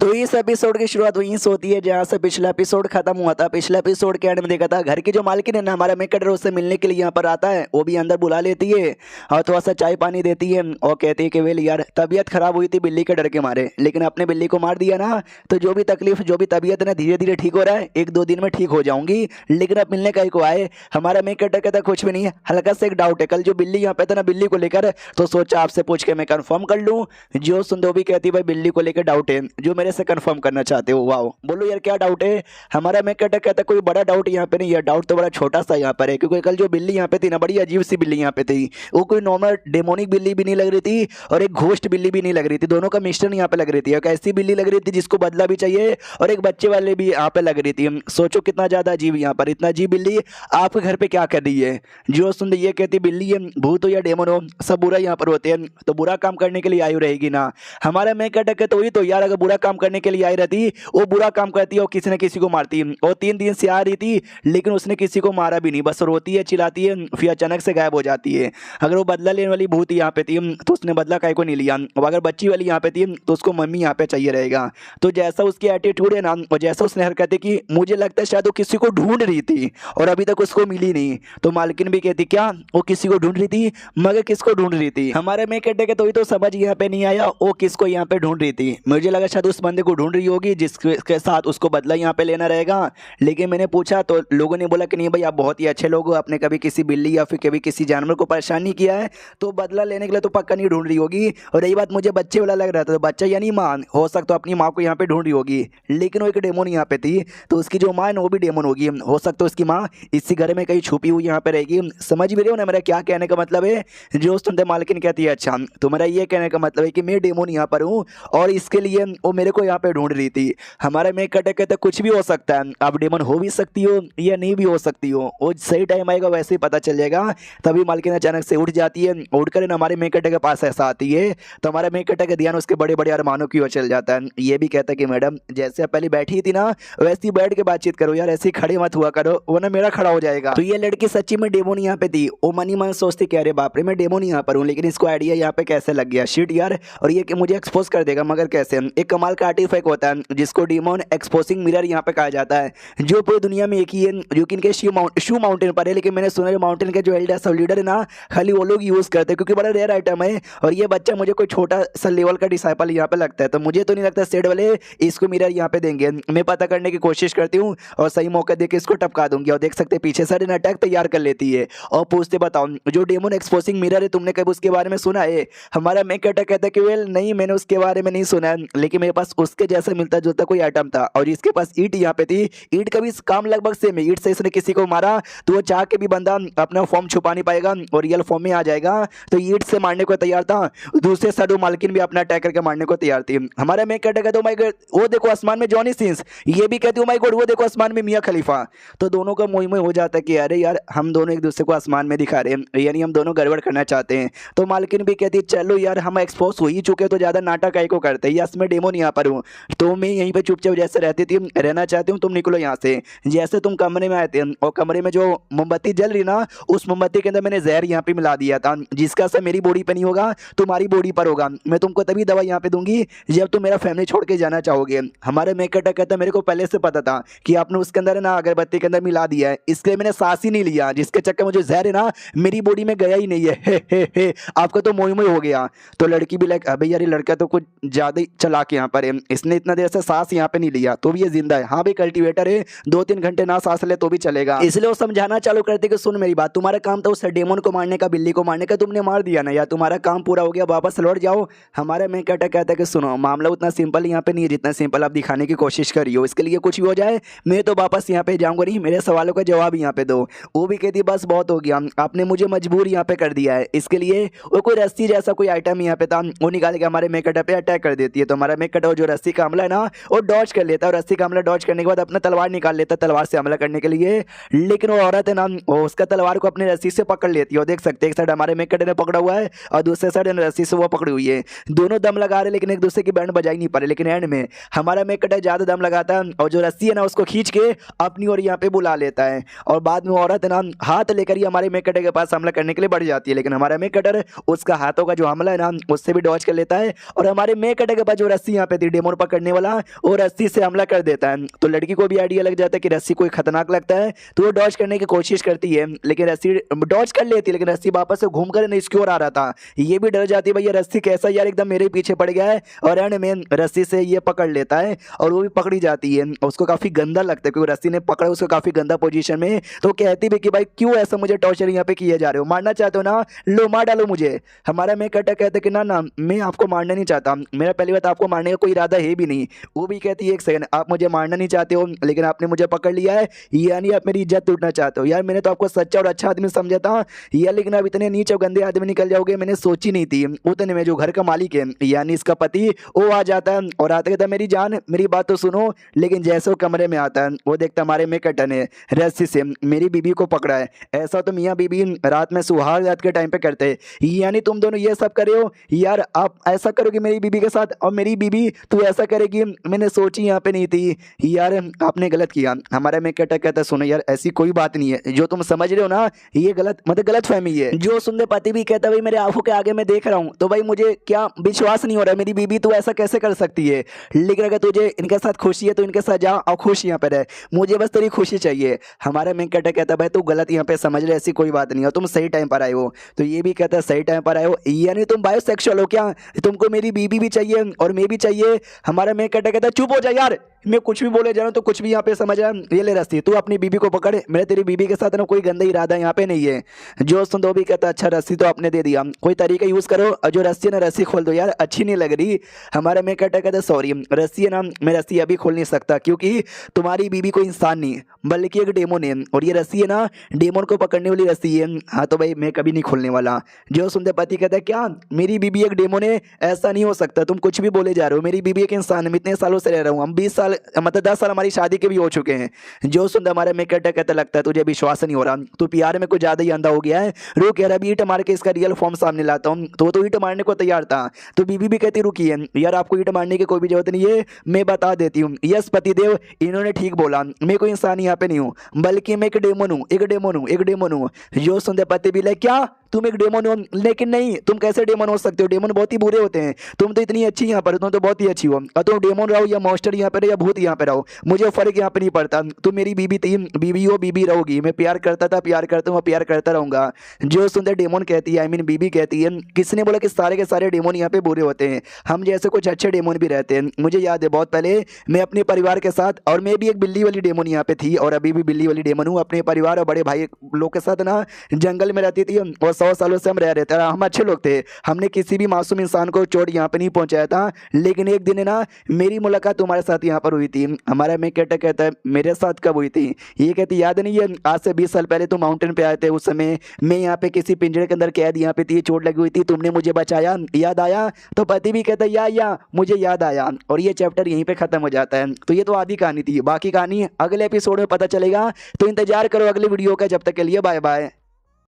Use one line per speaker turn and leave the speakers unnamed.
तो इस एपिसोड की शुरुआत वहीं से होती है जहाँ से पिछला एपिसोड खत्म हुआ था। पिछले एपिसोड के एंड में देखा था घर की जो मालकिन है ना, हमारा मेक कटर उससे मिलने के लिए यहाँ पर आता है। वो भी अंदर बुला लेती है और थोड़ा सा चाय पानी देती है और कहती है कि वेल यार तबीयत खराब हुई थी बिल्ली के डर के मारे, लेकिन अपने बिल्ली को मार दिया ना, तो जो भी तकलीफ जो भी तबीयत है ना धीरे धीरे ठीक हो रहा है, 1-2 दिन में ठीक हो जाऊंगी। लेकिन अब मिलने का ही को आए। हमारा मेक कटर कहता कुछ भी नहीं है, हल्का सा एक डाउट है, कल जो बिल्ली यहाँ पे था ना बिल्ली को लेकर, तो सोचा आपसे पूछ के मैं कंफर्म कर लूँ। जो सुंदोबी कहती भाई बिल्ली को लेकर डाउट है जो मेरे से कंफर्म करना चाहते हो। वाओ, बोलो यार क्या डाउट है। हमारा मैं कहता कोई बड़ा डाउट यहाँ पे नहीं है, डाउट तो बड़ा छोटा सा यहाँ पर है, क्योंकि कल जो बिल्ली यहाँ पे थी ना बड़ी अजीब सी बिल्ली यहाँ पे थी। वो कोई नॉर्मल डेमोनिक बिल्ली भी नहीं लग रही थी और एक घोस्ट बिल्ली भी नहीं लग रही थी, दोनों का मिश्रण यहाँ पे लग रही थी। एक ऐसी बिल्ली लग रही थी जिसको बदला भी चाहिए और एक बच्चे वाले भी यहाँ पे लग रही थी। सोचो कितना ज्यादा अजीब यहाँ पर, इतना अजीब बिल्ली आपके घर पे क्या कर रही है। जो सुन ये कहती बिल्ली है भूत हो या डेमन हो सब बुरा यहाँ पर होते हैं, तो बुरा काम करने के लिए आई रहेगी ना। हमारा मैं कहता तो वही तो यार, अगर बुरा काम करने के लिए आई रहती वो बुरा काम करती है और किसी न किसी को मारती है। और 3 दिन से आ रही थी लेकिन उसने किसी को मारा भी नहीं, बस रोती है चिल्लाती है फिर अचानक से गायब हो जाती है। अगर वो बदला लेने वाली भूत यहाँ पे थी तो उसने बदला काहे को नहीं लिया, और अगर बच्ची वाली यहाँ पे थी तो उसको मम्मी यहाँ पे चाहिए रहेगा। तो जैसा उसकी एटीट्यूड है ना और जैसा उसने हरकतें की, मुझे लगता है शायद वो किसी को ढूंढ रही थी और अभी तक उसको मिली नहीं। तो मालकिन भी कहती क्या वो किसी को ढूंढ रही थी, मगर किसको ढूंढ रही थी। हमारे में कहते के तो समझ यहाँ पे नहीं आया वो किसको यहाँ पे ढूंढ रही थी। मुझे लगा शायद उस बंदे को ढूंढ रही होगी जिसके साथ उसको बदला यहाँ पे लेना रहेगा। लेकिन मैंने पूछा तो लोगों ने बोला कि नहीं भाई आप बहुत ही अच्छे लोग हो, आपने कभी किसी बिल्ली या फिर कभी किसी जानवर को परेशान नहीं किया है, तो बदला लेने के लिए तो पक्का नहीं ढूंढ रही होगी। और यही बात मुझे बच्चे वाला लग रहा था, तो बच्चा यानी माँ हो सकता अपनी माँ को यहाँ पे ढूंढ रही होगी, लेकिन वो एक डेमोन यहाँ पे थी, तो उसकी जो माँ है वो भी डेमोन होगी। हो सकता है उसकी माँ इसी घर में कहीं छुपी हुई यहाँ पे रहेगी। समझ भी रहे हो ना मेरा क्या कहने का मतलब है। जो सुनते मालकिन कहती है अच्छा तुम्हारा ये कहने का मतलब है कि मैं डेमोन यहाँ पर हूँ और इसके लिए वो मेरे को यहाँ पे ढूंढ रही थी। हमारा मैं कहते कुछ भी हो सकता है, आप डेमन हो भी सकती हो या नहीं भी हो सकती हो, वो सही टाइम आएगा वैसे ही पता चल जाएगा। तभी मालकिन अचानक से उठ जाती है, उठकर हमारे मेकटे के पास ऐसा आती है, तो हमारे मेकटे का ध्यान उसके बड़े बड़े अरमानों की ओर चल जाता है। ये भी कहता है कि मैडम जैसे आप पहले बैठी थी ना वैसे ही बैठ के बातचीत करो यार, ऐसे खड़े मत हुआ करो वरना मेरा खड़ा हो जाएगा। तो ये लड़की सच्ची में डेमोन यहाँ पे थी। वो मनी मन सोचती कि अरे बाप रे मैं डेमोन यहाँ पर हूँ, लेकिन इसको आइडिया यहाँ पे कैसे लग गया, शिट यार, और ये कि मुझे एक्सपोज कर देगा, मगर कैसे। एक कमाल का आर्टिफैक्ट होता है जिसको डेमोन एक्सपोजिंग मिरर यहाँ पे कहा जाता है, जो पूरी दुनिया में एक ही है, जो कि इनके शू माउंटेन पर है। लेकिन मैंने सुना है माउंटेन के जो एल्डर सब लीडर है ना खाली वो लोग यूज करते हैं, क्योंकि बड़ा रेयर आइटम है। और ये बच्चा मुझे कोई छोटा सा लेवल का डिसाइपल यहाँ पे लगता है, तो मुझे तो नहीं लगता सेड वाले इसको मिरर यहाँ पे देंगे। मैं पता करने की कोशिश करती हूँ और सही मौका देके इसको टपका दूंगी। और देख सकते हैं पीछे सडन अटैक तैयार कर लेती है और पूछते बताओ जो डेमोन एक्सपोजिंग मिरर है तुमने कभी उसके बारे में सुना है। हमारा मैं कहता है कि वेल नहीं मैंने उसके बारे में नहीं सुना है, लेकिन मेरे पास उसके जैसा मिलता जुलता कोई आइटम था और इसके पास ईट यहाँ पे थी। ईट का भी काम लगभग सेम है, ईट से इसने किसी को मारा तो वो चाह के भी बंदा अपना फॉर्म छुपा नहीं पाएगा और रियल फॉर्म में आ जाएगा। तो ईट से मारने को तैयार था, दूसरे साइड मालकिन भी अपना अटैक करके मारने को तैयार थी। हमारा मैं कहता तो माय गॉड वो देखो आसमान में जॉनी सिंस, ये भी कहती हूँ माय गॉड वो देखो आसमान में मियां खलीफा। तो दोनों का मोह हो जाता है कि अरे यार हम दोनों एक दूसरे को आसमान में दिखा रहे हैं, यानी हम दोनों गड़बड़ करना चाहते हैं। तो मालकिन भी कहती है चलो यार हम एक्सपोज हो ही चुके तो ज्यादा नाटक काहे को करते हैं, यस मैं डेमोन यहाँ पर हूँ, तो मैं यहीं पे चुपचाप जैसे रहती थी रहना चाहती हूँ, तुम निकलो यहाँ से। जैसे तुम कमरे में आए थे और कमरे में जो मोमबत्ती जल रही ना उस मोमबत्ती के अंदर मैंने जहर यहाँ पे मिला दिया था, जिसका असर मेरी बॉडी पे नहीं होगा तुम्हारी बॉडी पर होगा। मैं तुमको तभी दवा यहाँ पे दूंगी जब तुम मेरा फैमिली छोड़ के जाना चाहोगे। हमारे मेकटा कहता मेरे को पहले से पता था कि आपने उसके अंदर ना अगरबत्ती के अंदर मिला दिया है, इसलिए मैंने सांस ही नहीं लिया, जिसके चक्कर में जो जहर है ना मेरी बॉडी में गया ही नहीं है। हे आपका तो मोह हो गया। तो लड़की भी लाइक अबे यार ये लड़का तो कुछ ज्यादा ही चालाक यहाँ पर है, इसने इतना देर से सांस यहाँ पे नहीं लिया तो भी ये जिंदा है। हाँ भाई कल्टीवेटर है 2-3 घंटे ना सांस ले तो भी चलेगा। इसलिए वो समझाना चालू करते कि सुन मेरी बात, तुम्हारा काम था उस डेमन को मारने का, बिल्ली को मारने का, तुमने मार दिया ना, या तुम्हारा काम पूरा हो गया वापस लौट जाओ। हमारा मैं कहता है कि सुनो मामला उतना सिंपल यहाँ पे नहीं है जितना सिंपल आप दिखाने की कोशिश करी हो। इसके लिए कुछ भी हो जाए मैं तो वापस यहाँ पे जाऊंगा नहीं, मेरे सवालों का जवाब यहाँ पे दो। वो भी कहती बस बहुत हो गया, आपने मुझे मजबूर यहाँ पे कर दिया है। इसके लिए वो कोई रस्सी जैसा कोई आइटम यहाँ पे था वो निकाल के हमारे मेकटा पे अटैक कर देती है। तो हमारा मेकटा जो रस्सी का हमला है ना वो डॉज कर लेता है, और रस्सी का हमला डॉज करने के बाद अपना तलवार निकाल लेता है तलवार से हमला करने के लिए। लेकिन वो औरत है ना वो उसका तलवार को अपने रस्सी से पकड़ लेती है, और देख सकते हैं एक साइड हमारे मेकटे ने पकड़ा हुआ है और दूसरे साइड रस्सी से वो पकड़ी हुई है। दोनों दम लगा रहे लेकिन एक दूसरे की बैंड बजा ही नहीं पा रहे। लेकिन एंड में हमारा मेकटा ज्यादा दम लगाता है और जो रस्सी है ना उसको खींच के अपनी ओर यहाँ पे बुला लेता है, और बाद में औरत है ना हाथ लेकर ही हमारे मेकटे के पास हमला करने के लिए बढ़ जाती है। लेकिन हमारा मेकटर उसका हाथों का जो हमला है ना उससे भी डॉज कर लेता है, और हमारे मेकटे के पास जो रस्सी यहाँ पे थी व्यक्ति डेमोन पकड़ने वाला वो रस्सी से हमला कर देता है। तो लड़की को भी आइडिया लग जाता है कि रस्सी कोई खतरनाक लगता है, तो वो डॉज करने की कोशिश करती है, लेकिन रस्सी डॉज कर लेती है, लेकिन रस्सी वापस से घूमकर इसकी ओर आ रहा था। ये भी डर जाती है, भैया रस्सी कैसा यार एकदम मेरे पीछे पड़ गया है, और एंड में रस्सी से ये पकड़ लेता है और वो भी पकड़ी जाती है। उसको काफी गंदा लगता है क्योंकि रस्सी ने पकड़ा उसको काफी गंदा पोजीशन में। तो कहती भी कि भाई क्यों ऐसा मुझे टॉर्चर यहाँ पे किए जा रहे हो, मारना चाहते हो ना, लो मार डालो मुझे। हमारा मैं कटा कहते कि ना ना मैं आपको मारना नहीं चाहता, मेरा पहली बात आपको मारने का कोई इरादा है भी नहीं। वो भी कहती है एक सेकंड, आप मुझे मारना नहीं चाहते हो लेकिन आपने मुझे पकड़ लिया है, यानी आप मेरी इज्जत टूटना चाहते हो। यार मैंने तो आपको सच्चा और अच्छा आदमी समझा था यार, लेकिन अब इतने नीच और गंदे आदमी निकल जाओगे मैंने सोची नहीं थी। उतने में जो घर का मालिक है यानी इसका पति वो आ जाता है और आते कहता मेरी जान मेरी बात तो सुनो, लेकिन जैसे वो कमरे में आता है वो देखता हमारे में कटन है रस्सी से मेरी बीबी को पकड़ा है। ऐसा तो मियाँ बीबी रात में सुहाग रात के टाइम पे करते हैं, यानी तुम दोनों ये सब करे हो यार, आप ऐसा करोगे मेरी बीबी के साथ और मेरी बीबी तू ऐसा करेगी, मैंने सोची यहाँ पे नहीं थी यार, आपने गलत किया। हमारा में कटा कहता सुनो यार ऐसी कोई बात नहीं है, जो तुम समझ रहे हो ना ये गलत मतलब गलत फहमी है। जो सुनते पति भी कहता भाई मेरे आंखों के आगे मैं देख रहा हूँ, तो भाई मुझे क्या विश्वास नहीं हो रहा है मेरी बीबी तू ऐसा कैसे कर सकती है, लेकिन अगर तुझे इनके साथ खुशी है तो इनके साथ जा और खुश यहाँ पे रहे, मुझे बस तेरी खुशी चाहिए। हमारा मैं कटा कहता भाई तू गलत यहाँ पे समझ रहे, ऐसी कोई बात नहीं हो, तुम सही टाइम पर आए हो। तो ये भी कहता सही टाइम पर आए हो यानी तुम बायोसेक्सुअल हो क्या, तुमको मेरी बीबी भी चाहिए और मैं भी चाहिए। हमारा मैं कटा कहता चुप हो जा यार, मैं कुछ भी बोले जा रहा हूँ तो कुछ भी यहाँ पे समझ रहा है। ये ले रस्सी तू अपनी बीबी को पकड़, मेरे तेरी बीबी के साथ ना कोई गंदा इरादा यहाँ पे नहीं है। जो सुन दो भी कहता अच्छा रस्सी तो आपने दे दिया, कोई तरीका यूज करो और जो रस्सी ना रस्सी खोल दो यार, अच्छी नहीं लग रही। हमारा मैं कहता सॉरी रस्सी है ना, मैं रस्सी अभी खोल नहीं सकता क्योंकि तुम्हारी बीबी कोई इंसान नहीं बल्कि एक डेमोन है, और ये रस्सी है ना डेमोन को पकड़ने वाली रस्सी है। हाँ तो भाई मैं कभी नहीं खोलने वाला। जो सुनते पति कहता है क्या मेरी बीबी एक डेमोन है, ऐसा नहीं हो सकता, तुम कुछ भी बोले जा रहे हो, मेरी बीबी एक इंसान है, मैं इतने सालों से रह रहा हूँ, हम 20 साल मतलब 10 साल हमारी शादी के भी हो चुके हैं। जो सुनते हमारे में कहता लगता है तुझे विश्वास नहीं हो रहा, तू प्यार में कुछ ज्यादा ही अंधा हो गया है, रुक यार अभी ईंट मार के इसका रियल फॉर्म सामने लाता हूँ। तो ईंट मारने को तैयार था, तो बीबी भी कहती रुकी है यार आपको ईंट मारने की कोई भी जरूरत नहीं है, मैं बता देती हूँ। यस पतिदेव इन्होंने ठीक बोला, मैं कोई इंसान यहाँ पे नहीं हूँ बल्कि मैं एक डेमोन हूँ, एक डेमोन हूँ, एक डेमोन हूँ। जो सुनते पति भी ले क्या तुम एक डेमोन हो, लेकिन नहीं तुम कैसे डेमोन हो सकते हो, डेमोन बहुत ही बुरे होते हैं, तुम तो इतनी अच्छी यहाँ पर, तुम तो बहुत ही अच्छी हो, और तुम डेमोन रहो या मॉन्स्टर यहाँ पे रहो या भूत यहाँ पे रहो मुझे फर्क यहाँ पे नहीं पड़ता, तुम मेरी बीबी थी, बीबी हो बीबी रहोगी, मैं प्यार करता था प्यार करता हूँ प्यार करता रहूंगा। जो सुंदर डेमोन कहती है आई मीन बीबी कहती है किसने बोला कि सारे के सारे डेमोन यहाँ पे बुरे होते हैं, हम जैसे कुछ अच्छे डेमोन भी रहते हैं। मुझे याद है बहुत पहले मैं अपने परिवार के साथ, और मैं भी एक बिल्ली वाली डेमोन यहाँ पे थी और अभी भी बिल्ली वाली डेमोन हूँ, अपने परिवार और बड़े भाई लोग के साथ ना जंगल में रहती थी और 100 सालों से हम रह रहे थे, हम अच्छे लोग थे, हमने किसी भी मासूम इंसान को चोट यहाँ पे नहीं पहुंचाया था। लेकिन एक दिन ना मेरी मुलाकात तुम्हारे साथ यहाँ पर हुई थी। हमारा मैं कहता है मेरे साथ कब हुई थी, ये कहती याद नहीं है आज से 20 साल पहले तुम माउंटेन पे आए थे, उस समय मैं यहाँ पे किसी पिंजरे के अंदर कैद यहाँ पे थी, चोट लगी हुई थी, तुमने मुझे बचाया, याद आया। तो पति भी कहता या मुझे याद आया, और ये चैप्टर यहीं पे खत्म हो जाता है। तो ये तो आधी कहानी थी, बाकी कहानी अगले एपिसोड में पता चलेगा, तो इंतजार करो अगले वीडियो का। जब तक के लिए बाय बाय।